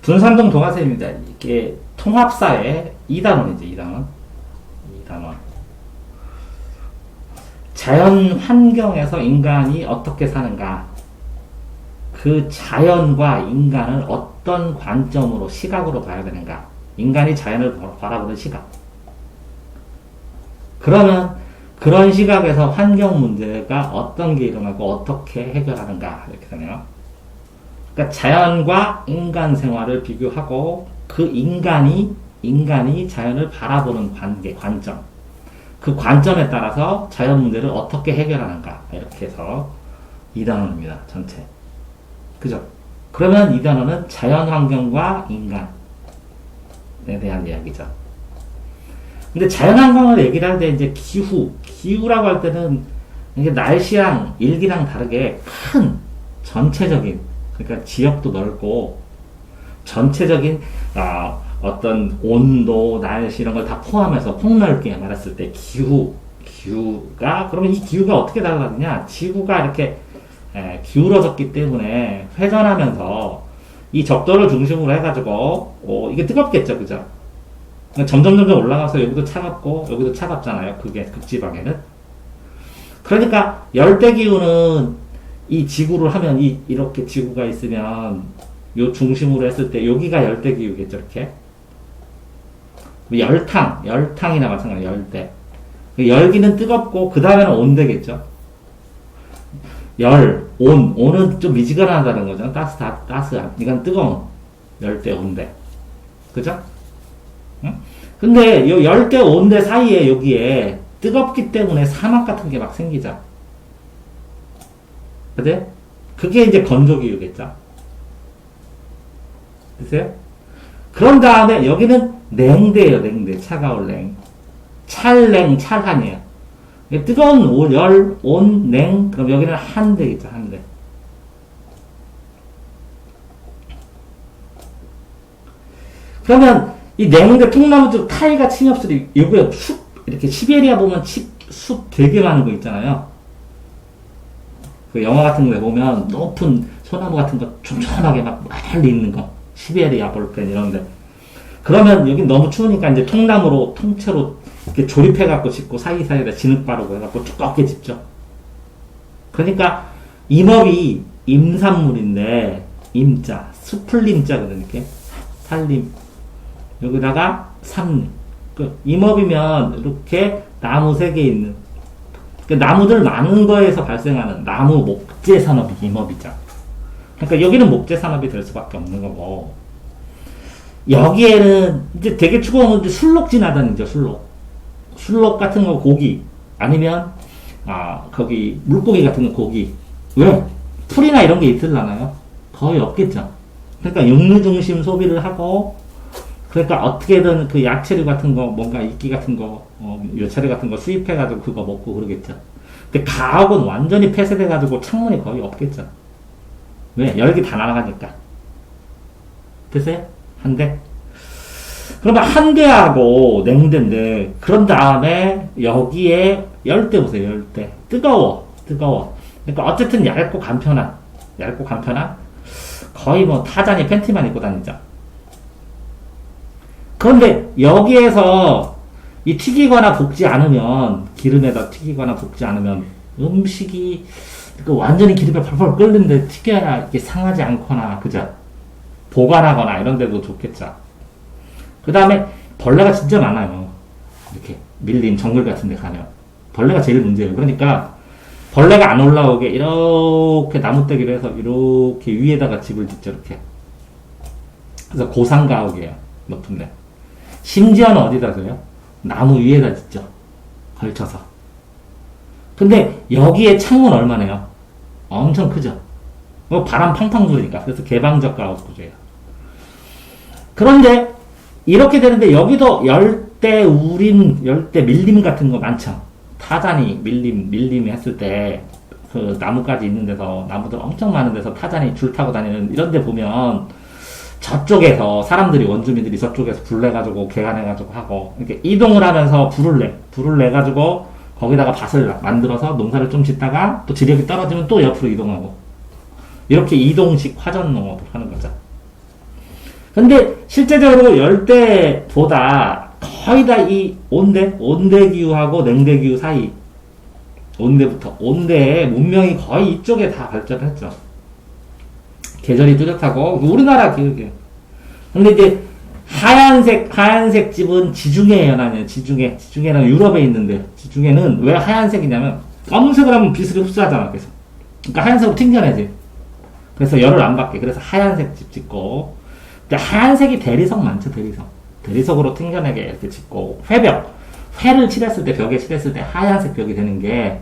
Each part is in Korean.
분산동 동화쌤입니다. 이게 통합사회 2단원이죠, 2단원. 2단원. 자연 환경에서 인간이 어떻게 사는가. 그 자연과 인간을 어떤 관점으로, 시각으로 봐야 되는가. 인간이 자연을 바라보는 시각. 그러면 그런 시각에서 환경 문제가 어떤 게 일어나고 어떻게 해결하는가. 이렇게 되네요. 그러니까 자연과 인간 생활을 비교하고 그 인간이 자연을 바라보는 관점. 그 관점에 따라서 자연 문제를 어떻게 해결하는가. 이렇게 해서 2단원입니다. 전체. 그죠? 그러면 이 단어는 자연 환경과 인간에 대한 이야기죠. 근데 자연 환경을 얘기를 할 때 이제 기후라고 할 때는 이게 날씨랑 일기랑 다르게 큰 전체적인, 그러니까 지역도 넓고 전체적인 어떤 온도, 날씨 이런 걸 다 포함해서 폭넓게 말했을 때 기후가 그러면 이 기후가 어떻게 달라지냐? 지구가 이렇게 기울어졌기 때문에 회전하면서 이 적도를 중심으로 해가지고 이게 뜨겁겠죠, 그죠? 점점 올라가서 여기도 차갑고 여기도 차갑잖아요. 그게 극지방에는. 그러니까 열대기후는 이 지구를 하면 이렇게 지구가 있으면 요 중심으로 했을 때 여기가 열대기후겠죠, 이렇게. 열탕이나 마찬가지 열대. 열기는 뜨겁고 그 다음에는 온대겠죠. 온은 좀 미지근하다는 거죠. 따스한. 이건 뜨거운 열대, 온대. 그죠? 응? 근데 요 열대, 온대 사이에 여기에 뜨겁기 때문에 사막 같은 게 막 생기죠. 그죠? 그게 이제 건조기후겠죠. 됐어요? 그런 다음에 여기는 냉대예요, 냉대. 차가울 냉. 찰한이에요. 뜨거운 온, 냉, 그럼 여기는 한대겠죠, 한대. 그러면 이 냉대 통나무 쪽 타이가 침엽술이 여기에 숲, 이렇게 시베리아 보면 숲 되게 많은 거 있잖아요. 그 영화 같은 데 보면 높은 소나무 같은 거 촘촘하게 막 멀리 있는 거. 시베리아 볼펜 이런데. 그러면 여긴 너무 추우니까 이제 통나무로 통째로 이렇게 조립해갖고 짓고 사이사이에다 진흙 바르고 해갖고 두껍게 짓죠. 그러니까 임업이 임산물인데 임자, 수풀림자거든, 이렇게. 살림. 여기다가 삼림. 그 임업이면 이렇게 나무 3개 있는. 그 나무들 많은 거에서 발생하는 나무 목재 산업이 임업이죠. 그러니까 여기는 목재 산업이 될 수밖에 없는 거고. 여기에는 이제 되게 추가하면 이제 술록 지나다니죠, 술록 같은 거 고기, 아니면, 거기, 물고기 같은 거 고기. 왜? 풀이나 이런 게 있을라나요? 거의 없겠죠. 그러니까 육류 중심 소비를 하고, 그러니까 어떻게든 그 야채류 같은 거, 뭔가 이끼 같은 거, 요차류 같은 거 수입해가지고 그거 먹고 그러겠죠. 근데 가옥은 완전히 폐쇄돼가지고 창문이 거의 없겠죠. 왜? 열기 다 날아가니까. 됐어요? 한대? 그러면 한대하고 냉대인데, 그런 다음에 여기에 열대 보세요, 열대. 뜨거워. 그러니까 어쨌든 얇고 간편한. 거의 뭐 타잔이 팬티만 입고 다니죠. 그런데 여기에서 이 튀기거나 볶지 않으면, 기름에다 튀기거나 볶지 않으면 음식이 완전히 기름에 펄펄 끓는데 튀겨야 이게 상하지 않거나, 그죠? 보관하거나 이런 데도 좋겠죠. 그 다음에 벌레가 진짜 많아요. 이렇게 밀린 정글 같은 데 가면. 벌레가 제일 문제예요. 그러니까 벌레가 안 올라오게 이렇게 나무떼기로 해서 이렇게 위에다가 집을 짓죠, 이렇게. 그래서 고상가옥이에요. 높은데. 심지어는 어디다 둬요? 나무 위에다 짓죠. 걸쳐서. 근데 여기에 창문 얼마네요? 엄청 크죠? 바람 팡팡 부으니까. 그래서 개방적 가옥 구조예요. 그런데 이렇게 되는데 여기도 열대 밀림 같은 거 많죠. 타잔이 밀림이 했을 때 그 나무까지 있는 데서, 나무들 엄청 많은 데서 타잔이 줄 타고 다니는 이런 데 보면 저쪽에서 사람들이, 원주민들이 저쪽에서 불 내가지고 개간해가지고 하고 이렇게 이동을 하면서 불을 내가지고 거기다가 밭을 만들어서 농사를 좀 짓다가 또 지력이 떨어지면 또 옆으로 이동하고 이렇게 이동식 화전 농업을 하는 거죠. 근데 실제적으로 열대보다 거의 다 이 온대기후하고 냉대기후 사이, 온대의 문명이 거의 이쪽에 다 발전했죠. 계절이 뚜렷하고, 우리나라 기후이에요. 근데 이제 하얀색 집은 지중해 연안이에요. 지중해는 유럽에 있는데, 지중해는 왜 하얀색이냐면, 검은색을 하면 빛을 흡수하잖아, 계속. 그러니까 하얀색으로 튕겨내지. 그래서 열을 안 받게. 그래서 하얀색 집 짓고, 근데 하얀색이 대리석 많죠, 대리석으로 튕겨내게 이렇게 짓고, 회를 칠했을 때, 벽에 칠했을 때 하얀색 벽이 되는 게,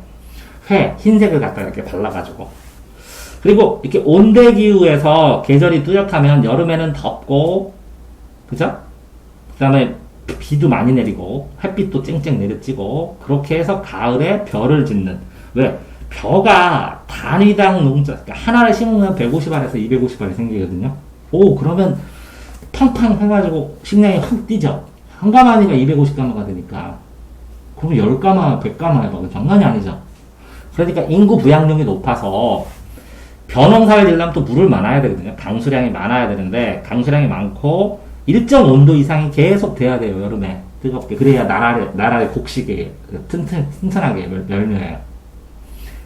흰색을 갖다 이렇게 발라가지고. 그리고 이렇게 온대기후에서 계절이 뚜렷하면 여름에는 덥고, 그죠? 그 다음에 비도 많이 내리고, 햇빛도 쨍쨍 내려지고, 그렇게 해서 가을에 벼를 짓는. 왜? 벼가 단위당 농자, 그러니까 하나를 심으면 150알에서 250알이 생기거든요. 그러면 팡팡 해가지고 식량이 확 뛰죠. 한 가마니가 250가마가 되니까. 그러면 10가마, 100가마 해봐. 장난이 아니죠. 그러니까 인구 부양력이 높아서 벼농사를 지려면 또 물을 많아야 되거든요. 강수량이 많아야 되는데, 강수량이 많고, 일정 온도 이상이 계속 돼야 돼요, 여름에. 뜨겁게. 그래야 나라의 곡식이 튼튼하게 열려요.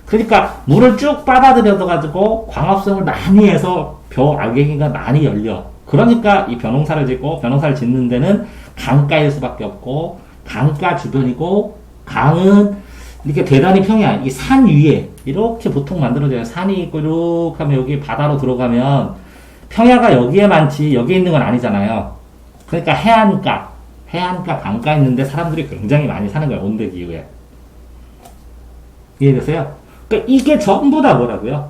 그러니까 물을 쭉 빨아들여가지고 광합성을 많이 해서 벼 알갱이가 많이 열려. 그러니까 이 벼농사를 짓는 데는 강가일 수밖에 없고, 강가 주변이고, 강은 이렇게 대단히 평야, 이 산 위에 이렇게 보통 만들어져요. 산이 있고 이렇게 하면 여기 바다로 들어가면 평야가 여기에 많지 여기에 있는 건 아니잖아요. 그러니까 해안가, 강가 있는데 사람들이 굉장히 많이 사는 거예요. 온대기후에. 이해되세요? 그러니까 이게 전부 다 뭐라고요?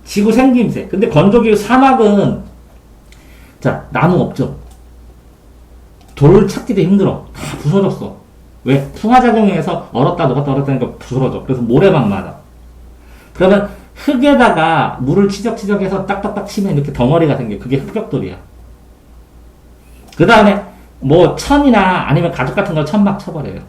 지구 생김새. 근데 건조기후 사막은 자, 나무 없죠. 돌 찾기도 힘들어. 다 부서졌어. 왜? 풍화작용에서 얼었다 녹았다 부서져. 그래서 모래만 맞아. 그러면 흙에다가 물을 치적치적해서 딱딱딱 치면 이렇게 덩어리가 생겨. 그게 흑벽돌이야. 그 다음에 뭐 천이나 아니면 가죽 같은 걸 천막 쳐버려요.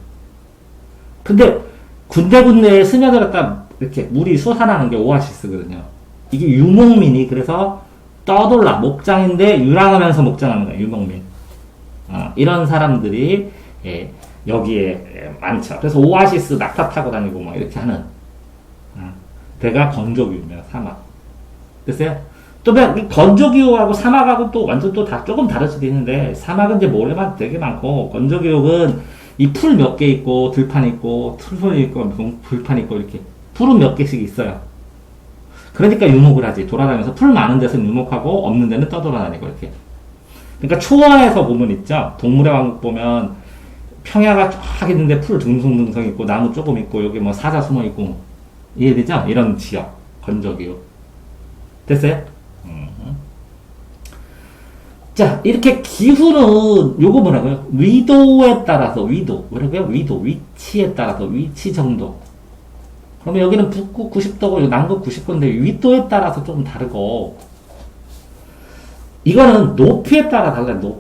근데 군데군데에 스며들었다 이렇게 물이 솟아나는 게 오아시스거든요. 이게 유목민이 그래서 떠돌라 목장인데 유랑하면서 목장하는 거야. 유목민. 이런 사람들이 여기에 많죠. 그래서 오아시스 낙타 타고 다니고 막 이렇게 하는 데가 건조기후며 사막. 됐어요? 또 건조기후하고 사막하고 또 완전 또 다 조금 다를 수도 있는데, 사막은 이제 모래만 되게 많고, 건조기후는 이 풀 몇 개 있고 들판 있고 풀 있고 불판 있고 이렇게 풀은 몇 개씩 있어요. 그러니까 유목을 하지. 돌아다니면서 풀 많은 데서는 유목하고 없는 데는 떠돌아다니고 이렇게. 그러니까 초원에서 보면 있죠. 동물의 왕국 보면 평야가 쫙 있는데 풀 둥성둥성 있고 나무 조금 있고 여기 뭐 사자 숨어 있고, 이해되죠? 이런 지역 건조기후. 됐어요? 자, 이렇게 기후는 요거 뭐라고요? 위도에 따라서 뭐라고요? 위치에 따라서 위치 정도. 그러면 여기는 북극 90도고 남극 90도인데 위도에 따라서 좀 다르고, 이거는 높이에 따라 달라요.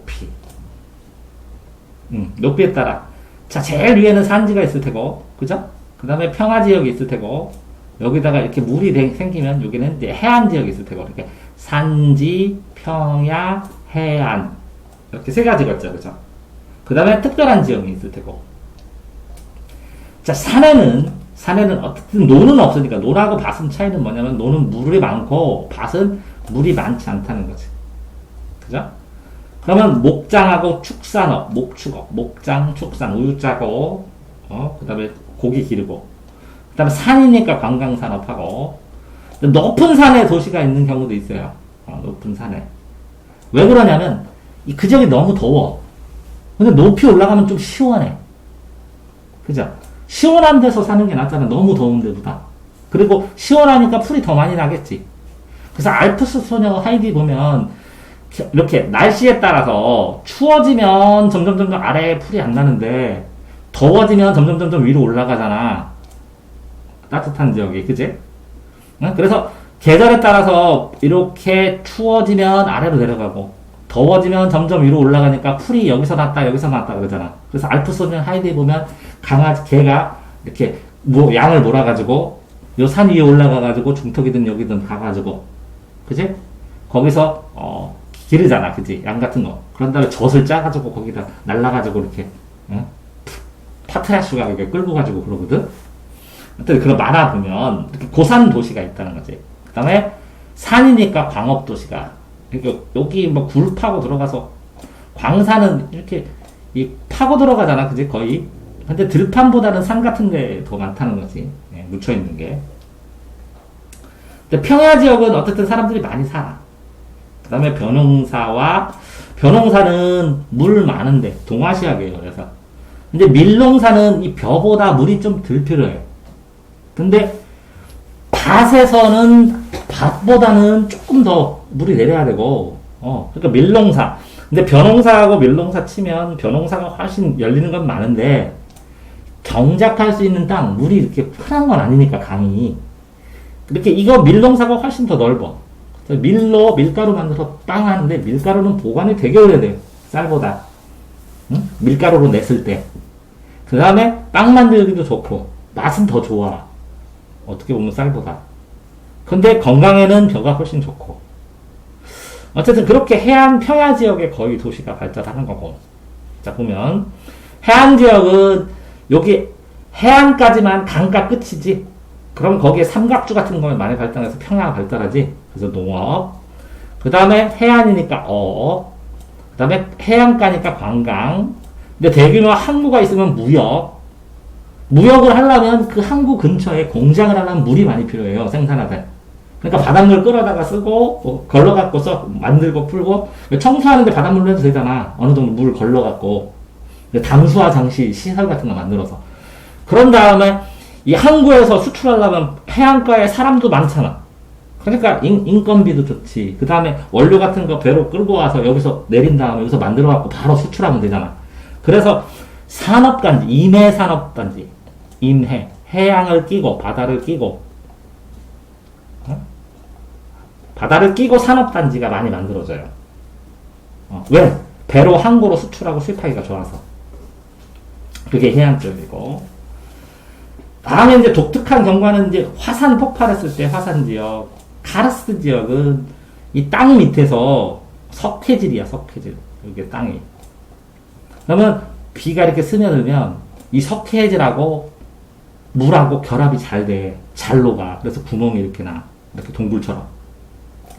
높이에 따라. 자, 제일 위에는 산지가 있을 테고, 그죠? 그 다음에 평화지역이 있을 테고, 여기다가 이렇게 물이 생기면 여기는 이제 해안지역이 있을 테고, 이렇게 산지, 평야, 해안. 이렇게 세 가지가 있죠. 그죠? 그 다음에 특별한 지역이 있을 테고. 자, 산에는 어쨌든 노는 없으니까, 노하고 밭은 차이는 뭐냐면, 노는 물이 많고, 밭은 물이 많지 않다는 거지. 그죠? 그러면 목장하고 축산업, 목장, 축산, 우유 짜고, 그 다음에 고기 기르고, 그 다음에 산이니까 관광산업하고, 높은 산에 도시가 있는 경우도 있어요. 높은 산에. 왜 그러냐면, 그 지역이 너무 더워. 근데 높이 올라가면 좀 시원해. 그죠? 시원한 데서 사는 게 낫잖아. 너무 더운 데보다. 그리고 시원하니까 풀이 더 많이 나겠지. 그래서 알프스 소녀 하이디 보면, 이렇게 날씨에 따라서 추워지면 점점 아래에 풀이 안 나는데, 더워지면 점점 위로 올라가잖아. 따뜻한 지역이, 그지? 그래서 계절에 따라서 이렇게 추워지면 아래로 내려가고, 더워지면 점점 위로 올라가니까 풀이 여기서 났다 그러잖아. 그래서 알프스소년 하이드에 보면 개가 이렇게 양을 몰아가지고 요 산 위에 올라가가지고 중턱이든 여기든 가가지고, 그지? 거기서 기르잖아, 그지? 양 같은 거. 그런 다음에 젖을 짜가지고 거기다 날라가지고 이렇게, 어? 파트라슈가 이렇게 끌고 가지고 그러거든? 하여튼 그런 만화 보면 이렇게 고산 도시가 있다는 거지. 그 다음에 산이니까 광업 도시가. 그러니까 여기 뭐 굴 파고 들어가서 광산은 이렇게 파고 들어가잖아, 그지? 거의. 근데 들판보다는 산 같은 데 더 많다는 거지. 예, 묻혀있는 게. 근데 평야 지역은 어쨌든 사람들이 많이 살아. 그 다음에 벼농사는 물 많은데, 동아시아계예요, 그래서. 근데 밀농사는 이 벼보다 물이 좀 덜 필요해. 근데 밭보다는 조금 더 물이 내려야 되고, 그러니까 밀농사. 근데 벼농사하고 밀농사 치면 벼농사가 훨씬 열리는 건 많은데, 경작할 수 있는 땅, 물이 이렇게 흔한 건 아니니까, 강이. 이렇게 이거 밀농사가 훨씬 더 넓어. 밀가루 만들어서 빵 하는데, 밀가루는 보관이 되게 오래돼요. 쌀보다. 응? 밀가루로 냈을 때. 그 다음에 빵 만들기도 좋고, 맛은 더 좋아. 어떻게 보면 쌀보다. 근데 건강에는 벼가 훨씬 좋고. 어쨌든 그렇게 평야 지역에 거의 도시가 발달하는 거고. 자, 보면, 해안 지역은 여기 해안까지만 강가 끝이지. 그럼 거기에 삼각주 같은 거는 많이 발달해서 평야가 발달하지. 그래서 농업. 그 다음에 해안이니까 어업. 그 다음에 해안가니까 관광. 근데 대규모 항구가 있으면 무역. 무역을 하려면 그 항구 근처에 공장을 하려면 물이 많이 필요해요. 생산하다. 그러니까 바닷물 끌어다가 쓰고, 걸러갖고 만들고 풀고, 청소하는데 바닷물로 해도 되잖아. 어느 정도 물 걸러갖고. 담수화 장치, 시설 같은 거 만들어서. 그런 다음에, 이 항구에서 수출하려면 해안가에 사람도 많잖아. 그러니까 인건비도 좋지. 그 다음에 원료 같은 거 배로 끌고 와서 여기서 내린 다음에 여기서 만들어갖고 바로 수출하면 되잖아. 그래서 산업단지, 임해 산업단지. 임해. 해양을 끼고, 바다를 끼고, 바다를 끼고 산업단지가 많이 만들어져요. 왜? 배로 항구로 수출하고 수입하기가 좋아서. 그게 해안 쪽이고. 다음에 이제 독특한 경과는 이제 화산 폭발했을 때 화산 지역, 카르스트 지역은 이 땅 밑에서 석회질이야, 석회질. 이게 땅이. 그러면 비가 이렇게 스며들면 이 석회질하고 물하고 결합이 잘 돼. 잘 녹아. 그래서 구멍이 이렇게 나. 이렇게 동굴처럼.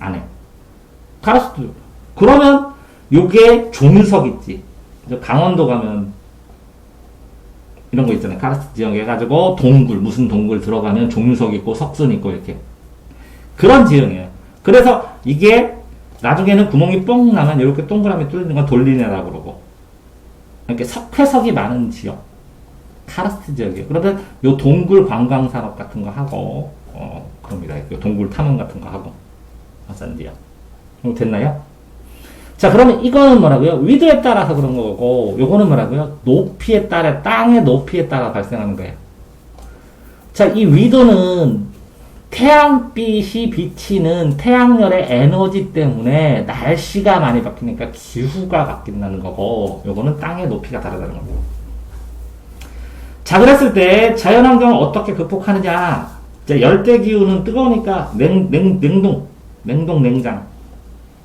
안에. 카르스트. 그러면 요게 종유석 있지. 강원도 가면 이런 거 있잖아요. 카르스트 지역 해가지고 무슨 동굴 들어가면 종유석 있고 석순 있고 이렇게. 그런 지형이에요. 그래서 이게 나중에는 구멍이 뻥 나면 이렇게 동그라미 뚫리는 건 돌리네라고 그러고. 이렇게 석회석이 많은 지역. 카르스트 지역이에요. 그러면 요 동굴 관광 산업 같은 거 하고, 그럽니다. 요 동굴 탐험 같은 거 하고. 화산지역. 됐나요? 자, 그러면 이거는 뭐라고요? 위도에 따라서 그런 거고, 요거는 뭐라고요? 높이에 따라, 땅의 높이에 따라 발생하는 거예요. 자, 이 위도는 태양빛이 비치는 태양열의 에너지 때문에 날씨가 많이 바뀌니까 기후가 바뀐다는 거고, 요거는 땅의 높이가 다르다는 거고. 자, 그랬을 때 자연환경을 어떻게 극복하느냐? 자, 열대 기후는 뜨거우니까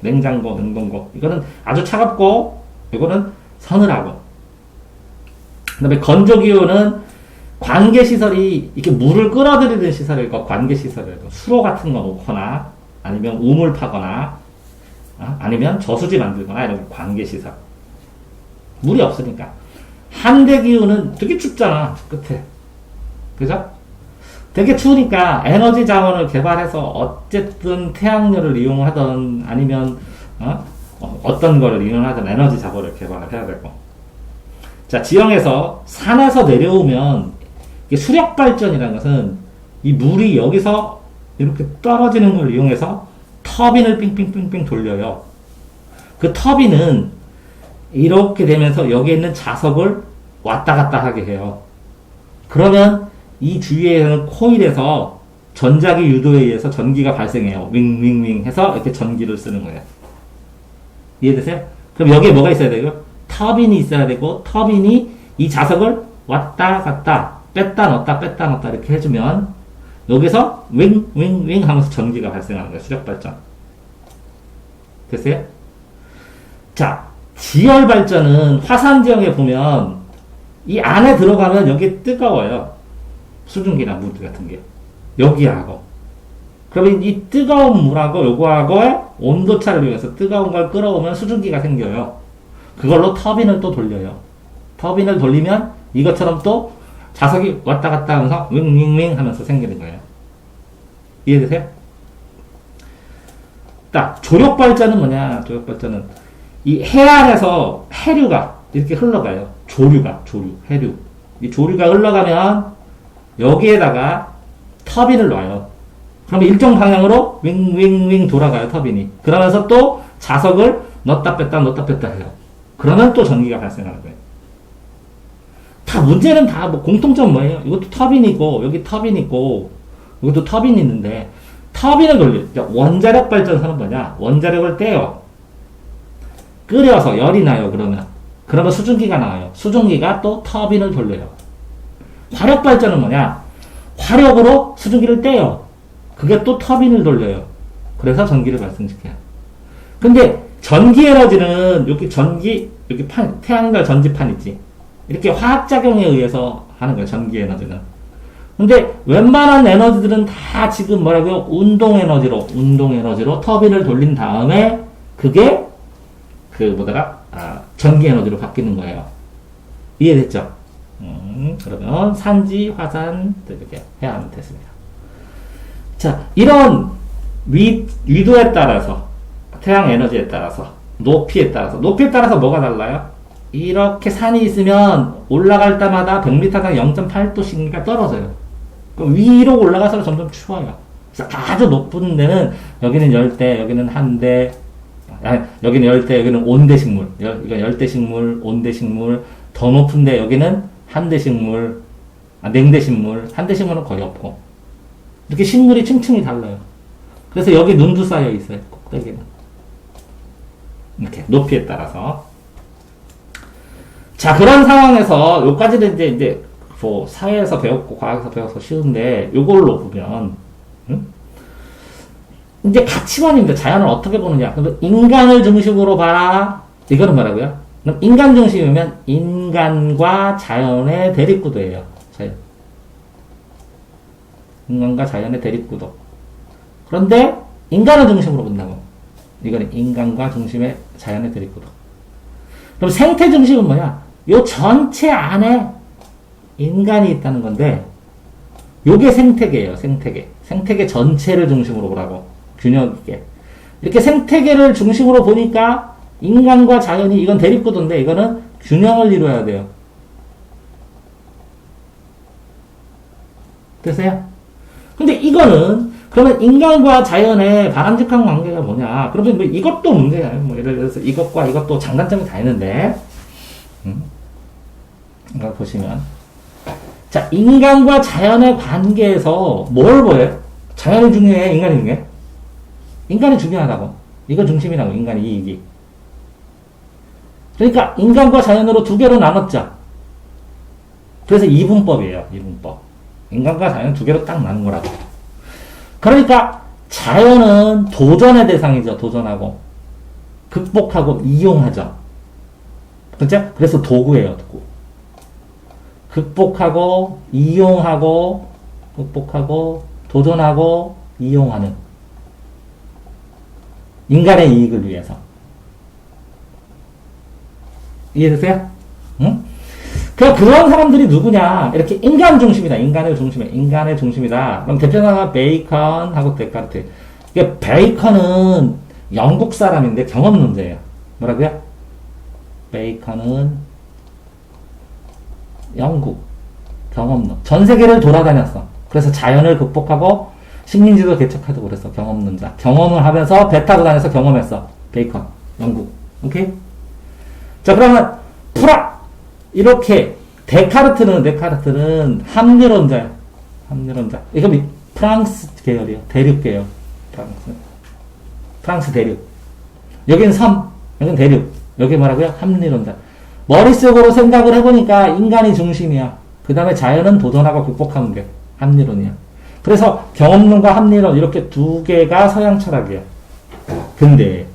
냉장고, 냉동고. 이거는 아주 차갑고, 이거는 서늘하고. 그 다음에 건조기후는 관계시설이, 이렇게 물을 끌어들이는 시설일 거, 관계시설일 거. 수로 같은 거 놓거나, 아니면 우물 파거나, 아니면 저수지 만들거나, 이런 관계시설. 물이 없으니까. 한대기후는 되게 춥잖아, 끝에. 그죠? 되게 추우니까 에너지 자원을 개발해서 어쨌든 태양열을 이용하던 아니면 어떤 거를 이용하던 에너지 자원을 개발을 해야 되고. 자, 지형에서 산에서 내려오면 이게 수력 발전이라는 것은 이 물이 여기서 이렇게 떨어지는 걸 이용해서 터빈을 삥삥삥삥 돌려요. 그 터빈은 이렇게 되면서 여기에 있는 자석을 왔다 갔다 하게 해요. 그러면 이 주위에는 코일에서 전자기 유도에 의해서 전기가 발생해요. 윙윙윙 해서 이렇게 전기를 쓰는 거예요. 이해되세요? 그럼 여기에 뭐가 있어야 되고요? 터빈이 있어야 되고, 터빈이 이 자석을 왔다 갔다 뺐다 넣었다 이렇게 해주면 여기서 윙윙윙 하면서 전기가 발생하는 거예요. 수력 발전. 됐어요? 자, 지열 발전은 화산 지형에 보면 이 안에 들어가면 여기 뜨거워요. 수증기나 물 같은 게. 여기하고. 그러면 이 뜨거운 물하고 요거하고의 온도차를 이용해서 뜨거운 걸 끌어오면 수증기가 생겨요. 그걸로 터빈을 또 돌려요. 터빈을 돌리면 이것처럼 또 자석이 왔다 갔다 하면서 윙윙윙 하면서 생기는 거예요. 이해되세요? 딱 조력 발전은 뭐냐? 조력 발전은 이 해안에서 해류가 이렇게 흘러가요. 조류, 해류. 이 조류가 흘러가면 여기에다가 터빈을 놔요. 그러면 일정 방향으로 윙윙윙 돌아가요, 터빈이. 그러면서 또 자석을 넣었다 뺐다 해요. 그러면 또 전기가 발생하는 거예요. 다 문제는 다 뭐 공통점 뭐예요? 이것도 터빈이고, 여기 터빈이고, 이것도 터빈이 있는데, 터빈을 돌려. 원자력 발전소는 뭐냐? 원자력을 떼요. 끓여서 열이 나요, 그러면 수증기가 나와요. 수증기가 또 터빈을 돌려요. 화력 발전은 뭐냐? 화력으로 수증기를 떼요. 그게 또 터빈을 돌려요. 그래서 전기를 발생시켜요. 근데 전기 에너지는 여기 태양열 전지판 있지. 이렇게 화학작용에 의해서 하는 거예요, 전기 에너지는. 근데 웬만한 에너지들은 다 지금 뭐라고요? 운동 에너지로 터빈을 돌린 다음에 그게 전기 에너지로 바뀌는 거예요. 이해됐죠? 그러면 산지, 화산, 이렇게 해야 하면 됐습니다. 자, 이런 위도에 따라서, 태양 에너지에 따라서, 높이에 따라서 뭐가 달라요? 이렇게 산이 있으면 올라갈 때마다 100m당 0.8도씨가 떨어져요. 그럼 위로 올라가서 점점 추워요. 그래서 아주 높은 데는 여기는 열대, 여기는 한대, 여기는 열대, 여기는 온대식물. 이건 열대식물, 온대식물. 더 높은데 여기는 한대식물, 냉대식물. 한대식물은 거의 없고. 이렇게 식물이 층층이 달라요. 그래서 여기 눈도 쌓여 있어요. 꼭대기는. 이렇게 높이에 따라서. 자, 그런 상황에서 요까지는 이제 뭐 사회에서 배웠고 과학에서 배워서 쉬운데 요걸로 보면 이제 가치관입니다. 자연을 어떻게 보느냐. 그래서 인간을 중심으로 봐라. 이거는 뭐라고요? 그럼 인간 중심이면 인간과 자연의 대립구도예요. 자연. 인간과 자연의 대립구도. 그런데 인간을 중심으로 본다고. 이거는 인간과 중심의 자연의 대립구도. 그럼 생태 중심은 뭐냐? 요 전체 안에 인간이 있다는 건데 요게 생태계예요. 생태계 전체를 중심으로 보라고. 균형 있게. 이렇게 생태계를 중심으로 보니까 인간과 자연이 이건 대립구도인데 이거는 균형을 이루어야 돼요. 됐어요? 근데 이거는 그러면 인간과 자연의 바람직한 관계가 뭐냐? 그러면 뭐 이것도 문제야. 뭐 예를 들어서 이것과 이것도 장단점이 다 있는데 이걸 보시면 자, 인간과 자연의 관계에서 뭘 보여요? 자연이 중요해? 인간이 중요해? 인간이 중요하다고. 이거 중심이라고, 인간의 이익이. 그러니까 인간과 자연으로 두 개로 나눴죠. 그래서 이분법이에요, 이분법. 인간과 자연 두 개로 딱 나눈 거라고. 그러니까 자연은 도전의 대상이죠, 도전하고. 극복하고 이용하죠. 그렇죠? 그래서 도구예요, 도구. 극복하고, 이용하고, 도전하고, 이용하는. 인간의 이익을 위해서. 이해되세요? 응? 그런 사람들이 누구냐? 이렇게 인간 중심이다. 인간의 중심이다. 그럼 대표자가 베이컨하고 데카르트. 이게 베이컨은 영국 사람인데 경험론자예요. 뭐라고요? 베이컨은 영국 경험론. 전 세계를 돌아다녔어. 그래서 자연을 극복하고 식민지도 개척하고 그랬어. 경험론자. 경험을 하면서 배 타고 다녀서 경험했어. 베이컨. 영국. 오케이? 자, 그러면 이렇게 데카르트는 합리론자야. 합리론자. 이거 프랑스 계열이에요. 대륙 계열. 프랑스 대륙. 여긴 섬, 여긴 대륙. 여기 뭐라고요? 합리론자. 머릿속으로 생각을 해보니까 인간이 중심이야. 그 다음에 자연은 도전하고 극복하는 게 합리론이야. 그래서 경험론과 합리론 이렇게 두 개가 서양 철학이에요. 근데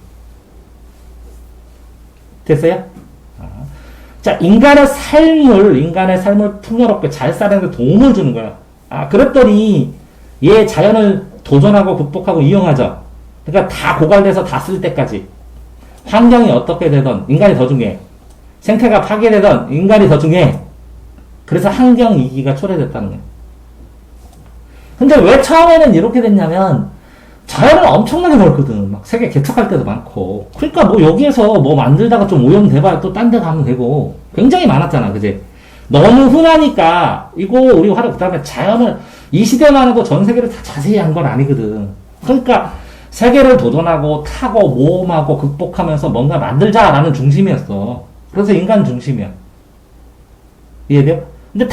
됐어요? 자, 인간의 삶을 풍요롭게 잘 사는 데 도움을 주는 거야. 그랬더니, 얘 자연을 도전하고 극복하고 이용하죠. 그러니까 다 고갈돼서 다 쓸 때까지. 환경이 어떻게 되든 인간이 더 중요해. 생태가 파괴되든 인간이 더 중요해. 그래서 환경 위기가 초래됐다는 거야. 근데 왜 처음에는 이렇게 됐냐면, 자연은 엄청나게 넓거든. 막 세계 개척할 때도 많고. 그러니까 뭐 여기에서 뭐 만들다가 좀 오염돼봐야 또 딴 데 가면 되고. 굉장히 많았잖아, 그지? 너무 흔하니까, 이거 우리 그 다음에 자연을, 이 시대만 해도 전 세계를 다 자세히 한 건 아니거든. 그러니까, 세계를 도전하고, 타고, 모험하고, 극복하면서 뭔가 만들자라는 중심이었어. 그래서 인간 중심이야. 이해돼요? 근데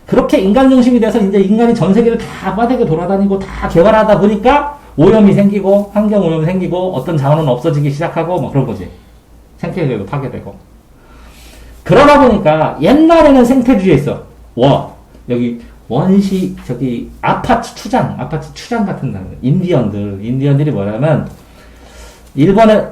그렇게 인간 중심이 돼서 이제 인간이 전 세계를 다 빠르게 돌아다니고 다 개발하다 보니까 오염이 생기고, 환경 오염이 생기고, 어떤 자원은 없어지기 시작하고, 뭐 그런 거지. 생태계도 파괴되고. 그러다 보니까 옛날에는 생태주의에 있어. 여기 아파트 추장 같은 날, 인디언들이 뭐냐면, 일본에,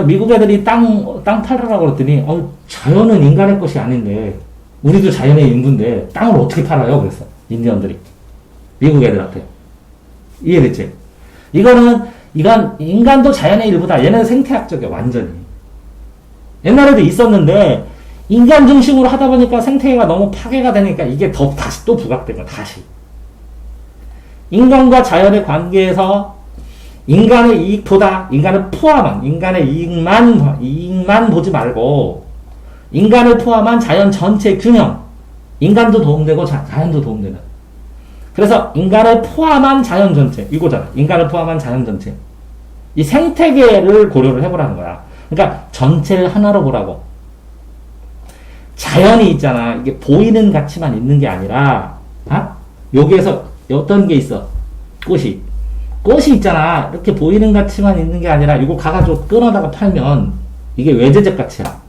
미국 애들이 땅 팔으라고 그랬더니, 자연은 인간의 것이 아닌데, 우리도 자연의 일부인데, 땅을 어떻게 팔아요? 그랬어. 인디언들이. 미국 애들한테. 이해됐지? 이건 인간도 자연의 일부다. 얘는 생태학적이야, 완전히. 옛날에도 있었는데, 인간 중심으로 하다 보니까 생태계가 너무 파괴가 되니까 이게 다시 또 부각된 거야, 다시. 인간과 자연의 관계에서 인간의 이익보다 인간을 포함한, 인간의 이익만 보지 말고, 인간을 포함한 자연 전체 균형. 인간도 도움되고 자연도 도움되는. 그래서 인간을 포함한 자연 전체. 이거잖아. 인간을 포함한 자연 전체. 이 생태계를 고려를 해보라는 거야. 그러니까 전체를 하나로 보라고. 자연이 있잖아. 이게 보이는 가치만 있는 게 아니라, 여기에서 어떤 게 있어? 꽃이 있잖아. 이렇게 보이는 가치만 있는 게 아니라, 이거 가가지고 끊어다가 팔면, 이게 외제적 가치야.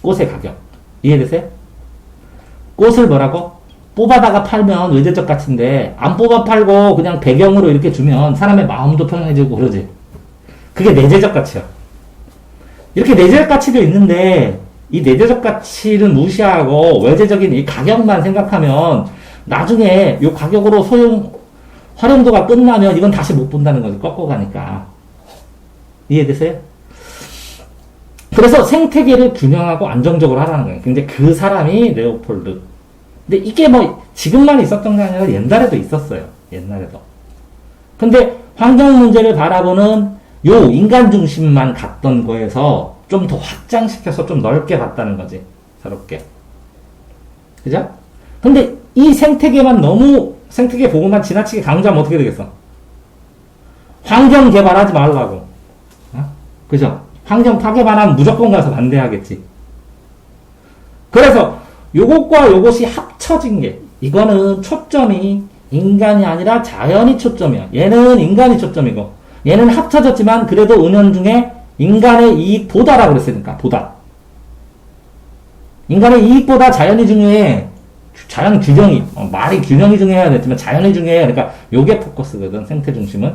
꽃의 가격. 이해되세요? 꽃을 뭐라고? 뽑아다가 팔면 외제적 가치인데, 안 뽑아 팔고 그냥 배경으로 이렇게 주면 사람의 마음도 편해지고 그러지. 그게 내재적 가치야. 이렇게 내재적 가치도 있는데, 이 내재적 가치를 무시하고 외재적인 이 가격만 생각하면 나중에 이 가격으로 활용도가 끝나면 이건 다시 못 본다는 거지. 꺾어가니까. 이해되세요? 그래서 생태계를 균형하고 안정적으로 하라는 거예요. 근데 그 사람이 레오폴드. 근데 이게 뭐 지금만 있었던 게 아니라 옛날에도 있었어요. 옛날에도. 근데 환경 문제를 바라보는 요 인간 중심만 갔던 거에서 좀 더 확장시켜서 좀 넓게 봤다는 거지. 새롭게. 그죠? 근데 이 생태계 보고만 지나치게 강조하면 어떻게 되겠어? 환경 개발하지 말라고. 그죠? 환경 파괴만 하면 무조건 가서 반대하겠지. 그래서 요것과 요것이 합쳐진 게, 이거는 초점이 인간이 아니라 자연이 초점이야. 얘는 인간이 초점이고, 얘는 합쳐졌지만 그래도 은연중에 인간의 이익보다라고 그랬으니까, 보다. 인간의 이익보다 자연이 중요해. 자연 균형이, 말이 균형이 중요해야 됐지만 자연이 중요해. 그러니까 요게 포커스거든, 생태 중심은.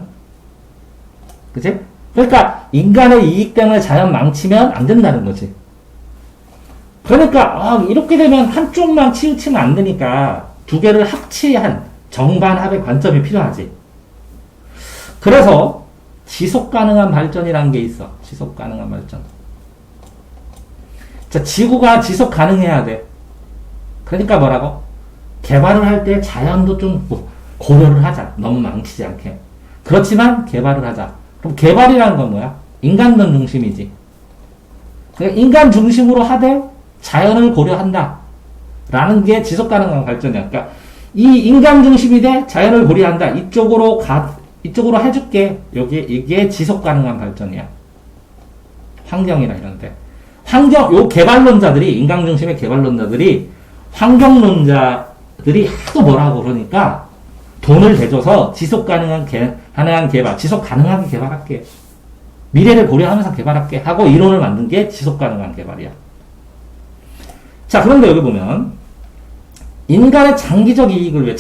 그치? 그러니까 인간의 이익 때문에 자연 망치면 안 된다는 거지. 그러니까 이렇게 되면 한쪽만 치우치면 안 되니까 두 개를 합치한 정반합의 관점이 필요하지. 그래서 지속 가능한 발전이라는 게 있어. 지속 가능한 발전. 자, 지구가 지속 가능해야 돼. 그러니까 뭐라고? 개발을 할 때 자연도 좀 고려를 하자. 너무 망치지 않게. 그렇지만 개발을 하자. 그럼 개발이라는 건 뭐야? 인간론 중심이지. 그러니까 인간 중심으로 하되 자연을 고려한다. 라는 게 지속 가능한 발전이야. 그러니까 이 인간 중심이 돼 자연을 고려한다. 이쪽으로 해줄게. 이게 지속 가능한 발전이야. 환경이나 이런데. 요 개발론자들이, 인간 중심의 개발론자들이, 환경론자들이 하도 뭐라고 그러니까 돈을 대줘서 지속 가능한 개발, 지속 가능하게 개발할게. 미래를 고려하면서 개발할게. 하고 이론을 만든 게 지속 가능한 개발이야. 자, 그런데 여기 보면, 인간의 장기적 이익을 위해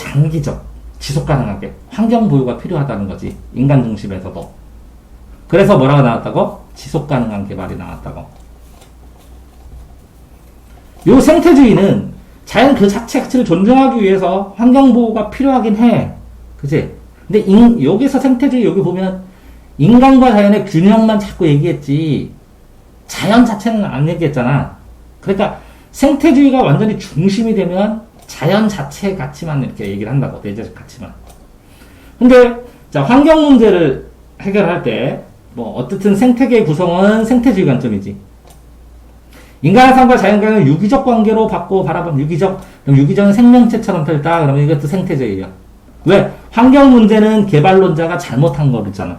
지속 가능하게 환경 보유가 필요하다는 거지. 인간 중심에서도. 그래서 뭐라고 나왔다고? 지속 가능한 개발이 나왔다고. 요 생태주의는 자연 그 자체를 존중하기 위해서 환경보호가 필요하긴 해. 그치? 근데 여기서 생태주의 여기 보면 인간과 자연의 균형만 자꾸 얘기했지 자연 자체는 안 얘기했잖아. 그러니까 생태주의가 완전히 중심이 되면 자연 자체의 가치만 이렇게 얘기를 한다고. 내재적 가치만. 근데 자 환경 문제를 해결할 때 뭐 어쨌든 생태계의 구성은 생태주의 관점이지. 인간의 삶과 자연과는 유기적 관계로 받고 바라보면 유기적은 생명체처럼 펼다. 그러면 이것도 생태주의예요. 왜? 환경 문제는 개발론자가 잘못한 거잖아.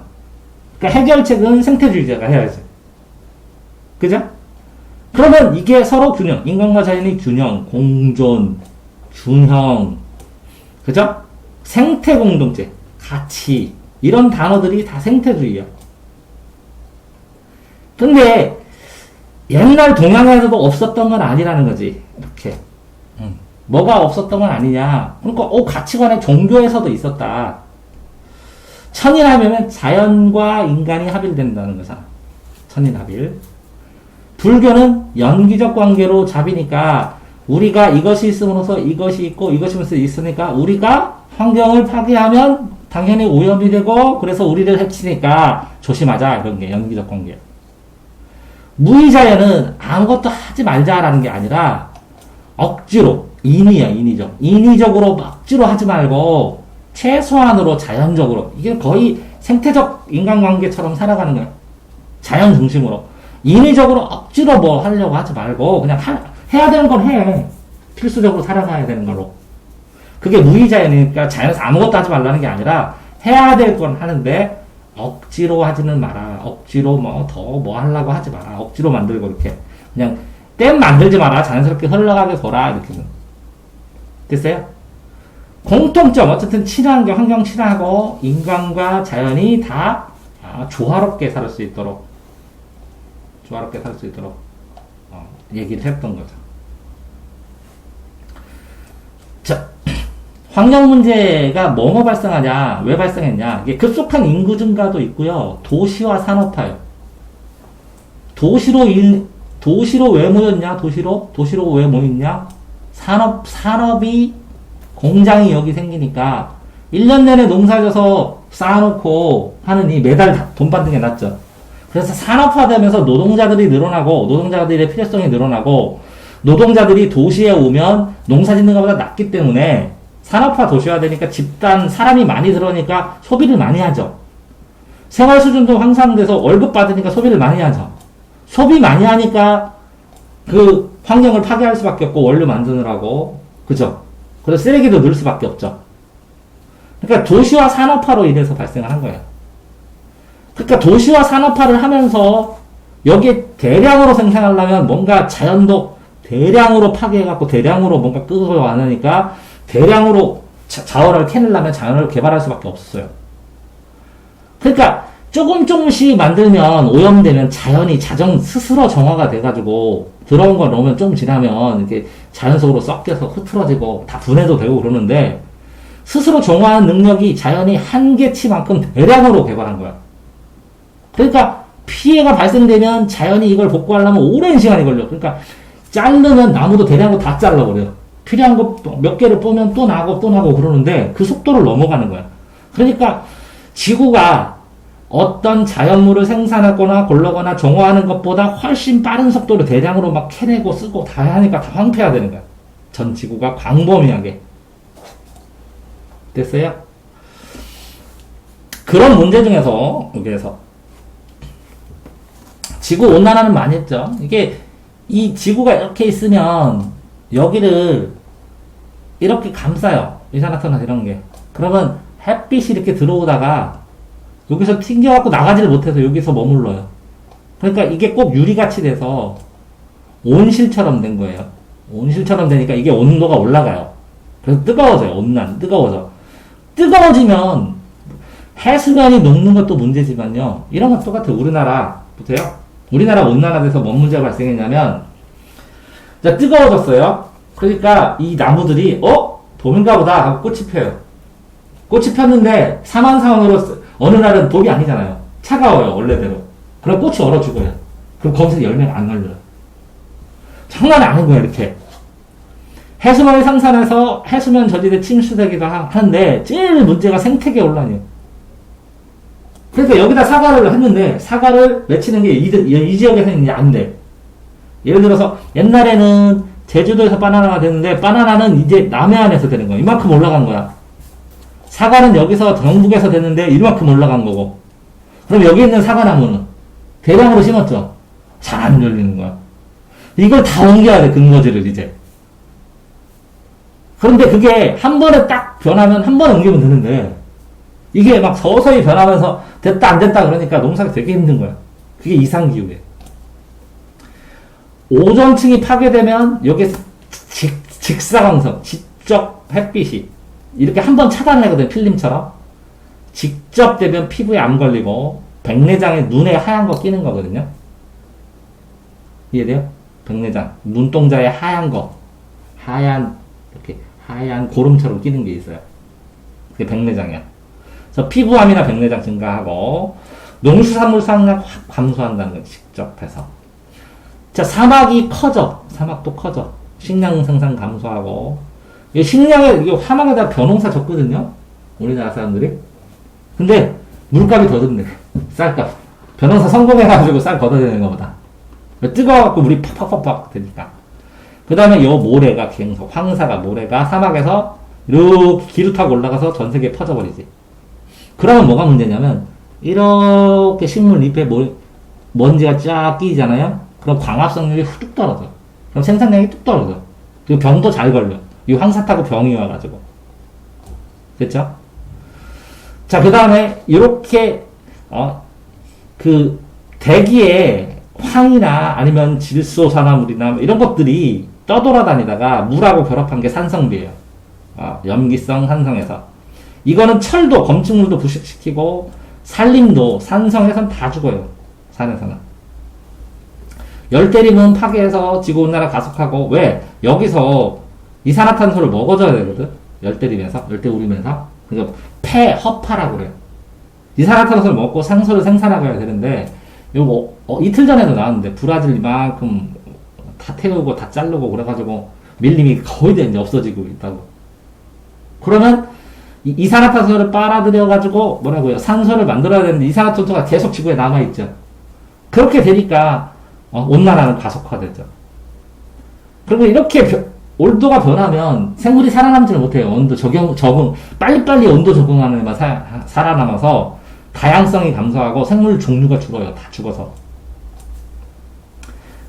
그러니까 해결책은 생태주의자가 해야지. 그죠? 그러면 이게 서로 균형, 인간과 자연의 균형, 공존, 균형, 그죠? 생태 공동체, 가치, 이런 단어들이 다 생태주의야. 근데 옛날 동양에서도 없었던 건 아니라는 거지. 이렇게. 뭐가 없었던 건 아니냐. 그러니까 가치관의 종교에서도 있었다. 천인합의면 자연과 인간이 합일된다는 거잖아. 천인합일. 불교는 연기적 관계로 잡이니까 우리가 이것이 있음으로써 이것이 있고 이것이 있으니까 우리가 환경을 파괴하면 당연히 오염이 되고 그래서 우리를 해치니까 조심하자. 이런 게 연기적 관계. 무의자연은 아무것도 하지 말자라는 게 아니라 억지로 인위적으로 억지로 하지 말고 최소한으로 자연적으로 이게 거의 생태적 인간관계처럼 살아가는 거야. 자연 중심으로 인위적으로 억지로 뭐 하려고 하지 말고 그냥 해야 되는 건 해. 필수적으로 살아가야 되는 걸로. 그게 무의자연이니까 자연에서 아무것도 하지 말라는 게 아니라 해야 될 건 하는데 억지로 하지는 마라. 억지로 뭐 하려고 하지 마라. 억지로 만들고 이렇게. 그냥 댐 만들지 마라. 자연스럽게 흘러가게 둬라. 이렇게. 됐어요? 공통점. 어쨌든 친환경, 환경 친화하고 인간과 자연이 다 조화롭게 살 수 있도록. 얘기를 했던 거죠. 자. 환경 문제가 뭐뭐 발생하냐, 왜 발생했냐, 이게 급속한 인구 증가도 있고요, 도시화 산업화요. 도시로 왜 모였냐, 도시로 왜 모였냐, 산업이, 공장이 여기 생기니까, 1년 내내 농사져서 쌓아놓고 하느니 매달 돈 받는 게 낫죠. 그래서 산업화되면서 노동자들이 늘어나고, 노동자들의 필요성이 늘어나고, 노동자들이 도시에 오면 농사 짓는 것보다 낫기 때문에, 산업화 도시화 되니까 사람이 많이 들어오니까 소비를 많이 하죠. 생활 수준도 향상돼서 월급 받으니까 소비를 많이 하죠. 소비 많이 하니까 그 환경을 파괴할 수밖에 없고 원료 만드느라고. 그죠? 그래서 쓰레기도 늘 수밖에 없죠. 그러니까 도시화 산업화로 인해서 발생한 거예요. 그러니까 도시화 산업화를 하면서 여기에 대량으로 생산하려면 뭔가 자연도 대량으로 파괴해갖고 대량으로 뭔가 끌어와내니까 대량으로 자원을 캐내려면 자연을 개발할 수밖에 없어요. 그러니까 조금씩 만들면 오염되면 자연이 스스로 정화가 돼가지고 들어온 걸 넣으면 좀 지나면 이렇게 자연 속으로 섞여서 흐트러지고 다 분해도 되고 그러는데 스스로 정화하는 능력이 자연이 한계치만큼 대량으로 개발한 거야. 그러니까 피해가 발생되면 자연이 이걸 복구하려면 오랜 시간이 걸려. 그러니까 자르면 나무도 대량으로 다 잘라버려. 필요한 거 몇 개를 보면 또 나고 그러는데 그 속도를 넘어가는 거야. 그러니까 지구가 어떤 자연물을 생산하거나 걸러거나 정화하는 것보다 훨씬 빠른 속도로 대량으로 막 캐내고 쓰고 다 하니까 다 황폐화되는 거야. 전 지구가 광범위하게. 됐어요? 그런 문제 중에서 여기에서 지구 온난화는 많이 했죠. 이게 이 지구가 이렇게 있으면 여기를 이렇게 감싸요. 이산화탄소 이런 게. 그러면 햇빛이 이렇게 들어오다가 여기서 튕겨갖고 나가지를 못해서 여기서 머물러요. 그러니까 이게 꼭 유리같이 돼서 온실처럼 된 거예요. 온실처럼 되니까 이게 온도가 올라가요. 그래서 뜨거워져요. 뜨거워져. 뜨거워지면 해수면이 녹는 것도 문제지만요. 이런 건 똑같아요. 우리나라, 보세요. 우리나라 온난화돼서 뭔 문제가 발생했냐면, 자, 뜨거워졌어요. 그러니까 이 나무들이 봄인가 보다 하고 꽃이 펴요. 꽃이 폈는데 사망상으로 어느 날은 봄이 아니잖아요. 차가워요. 원래대로. 그럼 꽃이 얼어 죽어요. 그럼 거기서 열매가 안 열려요. 장난이 아닌 거야, 이렇게. 해수면이 상산해서 해수면 저지대 침수되기도 하는데, 제일 문제가 생태계 온난이에요. 그러니까 여기다 사과를 했는데, 사과를 맺히는 게 이 지역에서는 이제 안 돼. 예를 들어서, 옛날에는 제주도에서 바나나가 됐는데, 바나나는 이제 남해안에서 되는 거야. 이만큼 올라간 거야. 사과는 여기서 경북에서 됐는데, 이만큼 올라간 거고. 그럼 여기 있는 사과나무는 대량으로 심었죠? 잘 안 열리는 거야. 이걸 다 옮겨야 돼, 근거지를 이제. 그런데 그게 한 번에 딱 변하면 한 번에 옮기면 되는데, 이게 막 서서히 변하면서 됐다 안 됐다 그러니까 농사가 되게 힘든 거야. 그게 이상기후예요. 오존층이 파괴되면 여기 직사광선, 지적 햇빛이 이렇게 한 번 차단하거든, 필름처럼. 직접 되면 피부에 암 걸리고 백내장에 눈에 하얀 거 끼는 거거든요. 이해돼요? 백내장, 눈동자에 하얀 거, 이렇게 하얀 고름처럼 끼는 게 있어요. 그게 백내장이야. 그래서 피부암이나 백내장 증가하고 농수산물 수확량 확 감소한다는 거 직접 해서. 자, 사막이 커져. 사막도 커져. 식량 생산 감소하고. 이 식량에, 이게 사막에다 벼농사 졌거든요? 우리나라 사람들이. 근데 물값이 더 든대. 쌀값. 벼농사 성공해가지고 쌀 걷어내는 것보다. 뜨거워갖고 물이 팍팍팍팍 되니까. 그 다음에 요 모래가 계속, 황사가, 모래가 사막에서 이렇게 기루 타고 올라가서 전 세계에 퍼져버리지. 그러면 뭐가 문제냐면, 이렇게 식물 잎에 먼지가 쫙 끼잖아요? 그럼 광합성률이 뚝 떨어져. 그럼 생산량이 뚝 떨어져. 그리고 병도 잘 걸려. 이 황사 타고 병이 와가지고. 됐죠? 자, 그 다음에, 이렇게, 대기에 황이나 아니면 질소산화물이나 뭐 이런 것들이 떠돌아다니다가 물하고 결합한 게 산성비예요. 염기성 산성에서. 이거는 철도, 검증물도 부식시키고, 산림도, 산성에선 다 죽어요. 산에서는. 열대림은 파괴해서 지구온난화 가속하고, 왜? 여기서 이산화탄소를 먹어줘야 되거든? 열대림에서, 열대우림에서. 그러니까 폐허파라고 그래요. 이산화탄소를 먹고 산소를 생산하고 해야 되는데, 요거, 이틀 전에도 나왔는데, 브라질 이만큼 다 태우고 다 자르고 그래가지고, 밀림이 거의 다 이제 없어지고 있다고. 그러면, 이산화탄소를 빨아들여가지고, 뭐라고요? 산소를 만들어야 되는데, 이산화탄소가 계속 지구에 남아있죠. 그렇게 되니까, 온난화는 가속화되죠. 그리고 이렇게 온도가 변하면 생물이 살아남지를 못해요. 온도 적응, 빨리빨리 온도 적응하는 애만 살아남아서 다양성이 감소하고 생물 종류가 줄어요. 다 죽어서.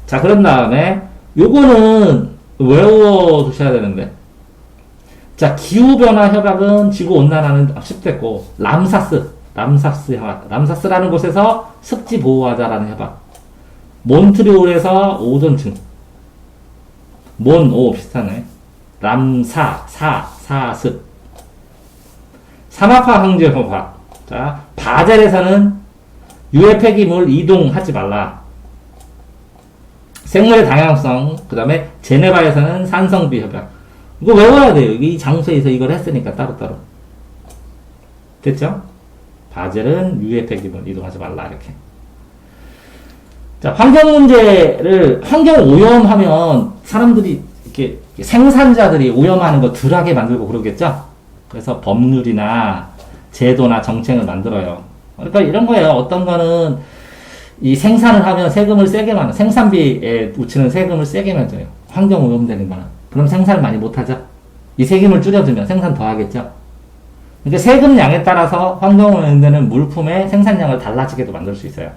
자, 그런 다음에 요거는 외워두셔야 되는데. 자, 기후변화 협약은 지구온난화는 쉽됐고, 람사스 협약. 람사스라는 곳에서 습지 보호하자라는 협약. 몬트리올에서 오존층. 비슷하네. 사습. 사막화 항제 협약. 자, 바젤에서는 유해 폐기물 이동하지 말라. 생물의 다양성. 그 다음에 제네바에서는 산성비 협약. 이거 외워야 돼요. 이 장소에서 이걸 했으니까 따로따로. 됐죠? 바젤은 유해 폐기물 이동하지 말라. 이렇게. 자, 환경 문제를, 환경 오염하면 사람들이, 이렇게 생산자들이 오염하는 거 덜하게 만들고 그러겠죠? 그래서 법률이나 제도나 정책을 만들어요. 그러니까 이런 거예요. 어떤 거는 이 생산을 하면 세금을 세게 많아. 생산비에 묻히는 세금을 세게 매줘요. 환경 오염되는 거는. 그럼 생산을 많이 못하죠? 이 세금을 줄여주면 생산 더 하겠죠? 그러니까 세금량에 따라서 환경 오염되는 물품의 생산량을 달라지게도 만들 수 있어요.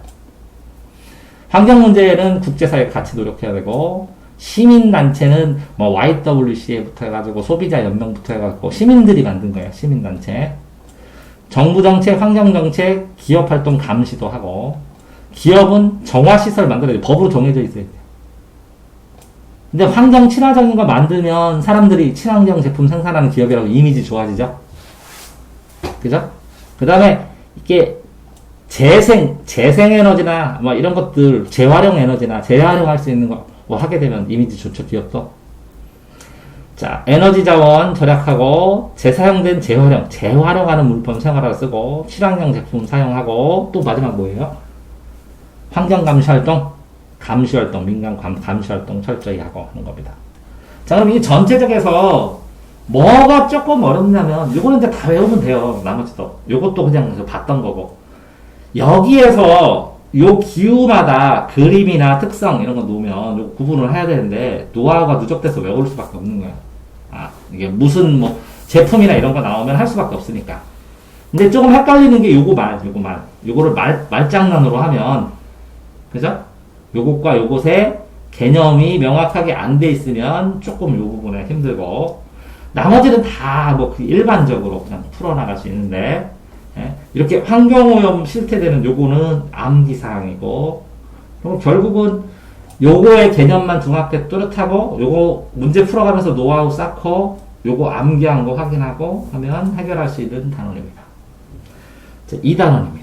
환경 문제는 국제사회가 같이 노력해야 되고, 시민단체는 뭐 YWCA부터 해가지고 소비자 연맹부터 해가지고 시민들이 만든 거예요. 시민단체. 정부정책, 환경정책, 기업활동 감시도 하고, 기업은 정화시설 만들어야 돼. 법으로 정해져 있어야 돼. 근데 환경 친화적인 거 만들면 사람들이 친환경 제품 생산하는 기업이라고 이미지 좋아지죠? 그죠? 그 다음에 이게 재생에너지나 뭐 이런 것들, 재활용 에너지나 재활용할 수 있는 거 뭐 하게 되면 이미지 좋죠, 기업도. 자, 에너지 자원 절약하고, 재사용된 재활용하는 물품 생활하러 쓰고, 친환경 제품 사용하고, 또 마지막 뭐예요? 환경 감시 활동. 감시활동, 민간 감시활동 철저히 하고 하는 겁니다. 자, 그럼 이 전체적에서 뭐가 조금 어렵냐면, 요거는 이제 다 외우면 돼요. 나머지도. 요것도 그냥 봤던 거고. 여기에서 요 기후마다 그림이나 특성 이런 거 놓으면 요 구분을 해야 되는데, 노하우가 누적돼서 외울 수밖에 없는 거예요. 아, 이게 무슨 뭐, 제품이나 이런 거 나오면 할 수밖에 없으니까. 근데 조금 헷갈리는 게 요거만. 요거를 말장난으로 하면, 그죠? 요것과 요것의 개념이 명확하게 안 돼 있으면 조금 요 부분에 힘들고, 나머지는 다 뭐 일반적으로 그냥 풀어나갈 수 있는데, 예? 이렇게 환경오염 실태되는 요거는 암기사항이고, 그럼 결국은 요거의 개념만 중학교 또렷하고, 요거 문제 풀어가면서 노하우 쌓고, 요거 암기한 거 확인하고 하면 해결할 수 있는 단원입니다. 2단원입니다.